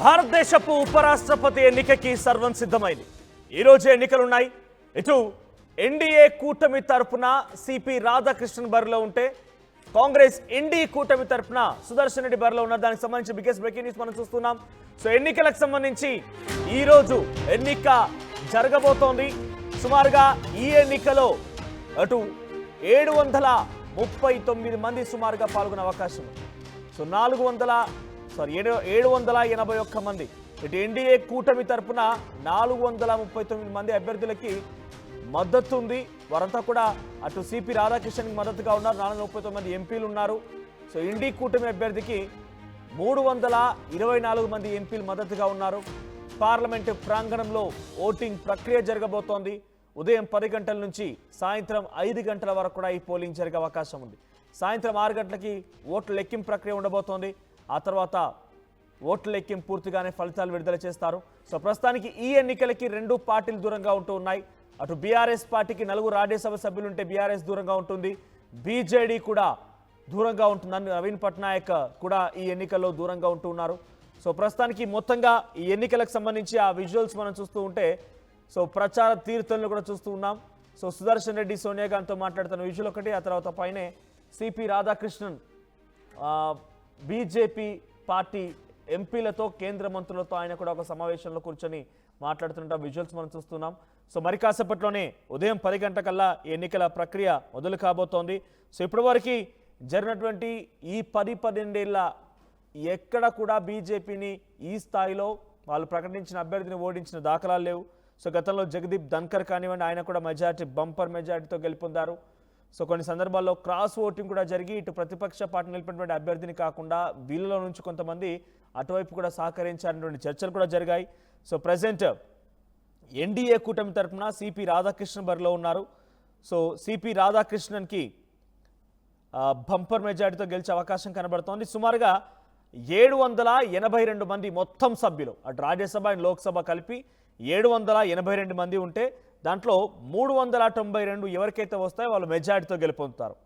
భారతదేశపు ఉపరాష్ట్రపతి ఎన్నికకి సర్వం సిద్ధమైంది. ఈరోజు ఎన్నికలున్నాయి. ఇటు ఎన్డీఏ కూటమి తరపున సిపి రాధాకృష్ణన్ బరిలో ఉంటే కాంగ్రెస్ ఎన్డీ కూటమి తరపున సుదర్శన్ రెడ్డి బరిలో ఉన్నారు. దానికి సంబంధించి బిగ్గెస్ట్ బ్రేకింగ్ న్యూస్ మనం చూస్తున్నాం. సో ఎన్నికలకు సంబంధించి ఈరోజు ఎన్నిక జరగబోతోంది. సుమారుగా ఈ ఎన్నికలో అటు 739 మంది సుమారుగా పాల్గొనే అవకాశం ఉంది. సో 781 మంది ఇటు ఎన్డీఏ కూటమి తరపున 439 మంది అభ్యర్థులకి మద్దతు ఉంది. వారంతా కూడా అటు సిపి రాధాకృష్ణన్కి మద్దతుగా ఉన్నారు. 439 మంది ఎంపీలు ఉన్నారు. సో ఎన్డీ కూటమి అభ్యర్థికి 324 మంది ఎంపీలు మద్దతుగా ఉన్నారు. పార్లమెంటు ప్రాంగణంలో ఓటింగ్ ప్రక్రియ జరగబోతోంది. ఉదయం 10 గంటల నుంచి సాయంత్రం 5 గంటల వరకు కూడా ఈ పోలింగ్ జరిగే అవకాశం ఉంది. సాయంత్రం 6 గంటలకి ఓట్ల లెక్కింపు ప్రక్రియ ఉండబోతోంది. ఆ తర్వాత ఓట్ల లెక్కింపు పూర్తిగానే ఫలితాలు విడుదల చేస్తారు. సో ప్రస్తుతానికి ఈ ఎన్నికలకి 2 పార్టీలు దూరంగా ఉంటూ ఉన్నాయి. అటు బీఆర్ఎస్ పార్టీకి 4 రాజ్యసభ సభ్యులుంటే బీఆర్ఎస్ దూరంగా ఉంటుంది. బీజేడీ కూడా దూరంగా ఉంటుందని నవీన్ పట్నాయక్ కూడా ఈ ఎన్నికల్లో దూరంగా ఉంటూ ఉన్నారు. సో ప్రస్తుతానికి మొత్తంగా ఈ ఎన్నికలకు సంబంధించి ఆ విజువల్స్ మనం చూస్తూ ఉంటే సో ప్రచార తీర్థంలో కూడా చూస్తూ ఉన్నాం. సో సుదర్శన్ రెడ్డి సోనియా గాంధీతో మాట్లాడుతున్న విజువల్ ఒకటి, ఆ తర్వాత పైనే సిపి రాధాకృష్ణన్ బీజేపీ పార్టీ ఎంపీలతో కేంద్ర మంత్రులతో ఆయన కూడా ఒక సమావేశంలో కూర్చొని మాట్లాడుతున్న విజువల్స్ మనం చూస్తున్నాం. సో మరి కాసేపట్లోనే ఉదయం 10 గంటలకల్లా ఎన్నికల ప్రక్రియ మొదలు కాబోతోంది. సో ఇప్పటివరకు జరిగినటువంటి ఈ 10-12 ఏళ్ళ ఎక్కడ కూడా బీజేపీని ఈ స్థాయిలో వాళ్ళు ప్రకటించిన అభ్యర్థిని ఓడించిన దాఖలాలు లేవు. సో గతంలో జగదీప్ ధన్కర్ కానివ్వండి, ఆయన కూడా మెజారిటీ బంపర్ మెజారిటీతో గెలుపొందారు. సో కొన్ని సందర్భాల్లో క్రాస్ ఓటింగ్ కూడా జరిగి ఇటు ప్రతిపక్ష పార్టీ నిలిపినటువంటి అభ్యర్థిని కాకుండా వీళ్ళలో నుంచి కొంతమంది అటువైపు కూడా సహకరించారనేటువంటి చర్చలు కూడా జరిగాయి. సో ప్రజెంట్ ఎన్డీఏ కూటమి తరఫున సిపి రాధాకృష్ణన్ బరిలో ఉన్నారు. సో సిపి రాధాకృష్ణన్కి బంపర్ మెజారిటీతో గెలిచే అవకాశం కనబడుతోంది. సుమారుగా 782 మంది మొత్తం సభ్యులు అటు రాజ్యసభ అండ్ లోక్సభ కలిపి 782 మంది ఉంటే దాంట్లో 392 ఎవరికైతే వస్తాయో వాళ్ళు మెజారిటీతో గెలుపొందుతారు.